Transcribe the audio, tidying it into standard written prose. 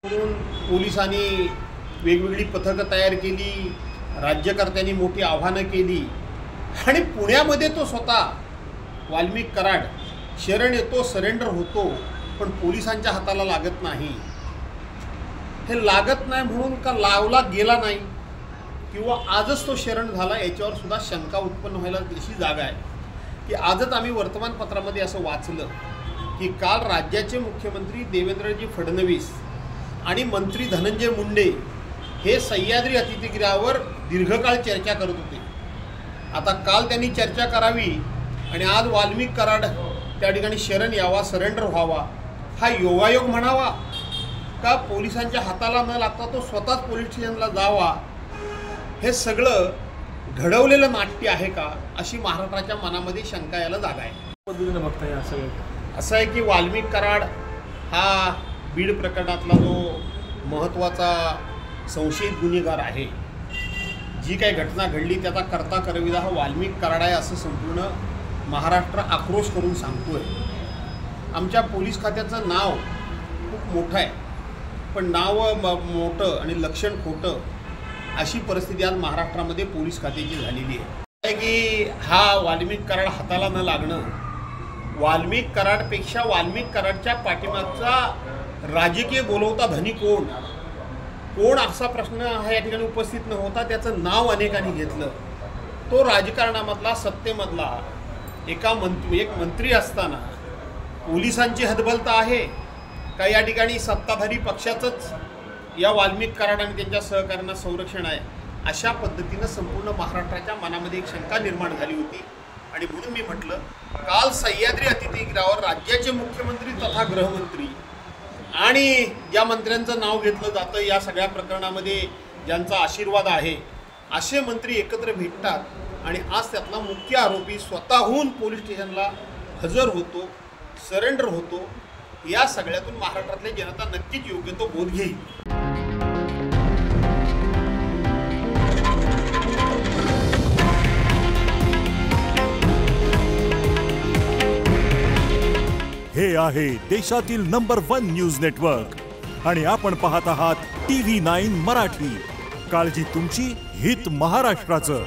म्हणून पोलिसांनी वेगवेगळी पथकं तयार केली, राज्यकर्त्यांनी मोठी आव्हानं केली आणि पुण्यामध्ये तो स्वतः वाल्मिक कराड शरण येतो, सरेंडर होतो, पण पोलिसांच्या हाताला लागत नाही। हे लागत नाही म्हणून का लावला गेला नाही किंवा आजच तो शरण झाला याच्यावर सुद्धा शंका उत्पन्न व्हायला तशी जागा आहे की आजच आम्ही वर्तमानपत्रामध्ये असं वाचलं की काल राज्याचे मुख्यमंत्री देवेंद्रजी फडणवीस आणि मंत्री धनंजय मुंडे हे सह्याद्री अतिथीगृहावर दीर्घकाळ चर्चा करत होते। आता काल त्यांनी चर्चा करावी आणि आज वाल्मिक कराड त्या ठिकाणी शरण यावा, सरेंडर व्हावा, हा योगायोग म्हणावा का पोलिसांच्या हाताला न लागता तो स्वतःच पोलीस स्टेशनला जावा, हे सगळं घडवलेलं नाट्य आहे का, अशी महाराष्ट्राच्या मनामध्ये शंका यायला जागा आहे। पद्धतीने बघताय असं आहे की वाल्मिक कराड हा बीड प्रकरणातला जो महत्त्वाचा संशयित गुन्हेगार आहे, जी काही घटना घडली त्याचा कर्ता करविदा हा वाल्मिक कराड आहे असं संपूर्ण महाराष्ट्र आक्रोश करून सांगतोय। आमच्या पोलीस खात्याचं नाव खूप मोठं आहे, पण नाव मोठं आणि लक्षण खोटं अशी परिस्थिती आज महाराष्ट्रामध्ये पोलीस खात्याची झालेली आहे की हा वाल्मिक कराड हाताला न लागणं, वाल्मिक कराडपेक्षा वाल्मिक कराडच्या पाठीमागचा राजकीय बोलवता धनी कोण कोण असा प्रश्न हा या ठिकाणी उपस्थित न होता त्याचं नाव अनेकांनी घेतलं। तो राजकारणामधला सत्तेमधला एक मंत्री असताना पोलिसांची हतबलता आहे का या ठिकाणी सत्ताधारी पक्षाचंच या वाल्मिक कराड आणि त्यांच्या सहकाऱ्यांना संरक्षण आहे, अशा पद्धतीनं संपूर्ण महाराष्ट्राच्या मनामध्ये एक शंका निर्माण झाली होती। आणि म्हणून मी म्हटलं काल सह्याद्री अतिथीगृहावर राज्याचे मुख्यमंत्री तथा गृहमंत्री आणि ज्या मंत्र्यांचं नाव घेतलं जातं या सगळ्या प्रकरणामध्ये ज्यांचा आशीर्वाद आहे असे मंत्री एकत्र भेटतात आणि आज त्यातला मुख्य आरोपी स्वतःहून पोलीस स्टेशनला हजर होतो, सरेंडर होतो। या सगळ्यातून महाराष्ट्रातली जनता नक्कीच योग्य तो बोध घेईल। हे आहे देशातील नंबर 1 न्यूज नेटवर्क आणि आपण पाहत आहात TV9 मराठी। काळजी तुमची, हित महाराष्ट्राचं।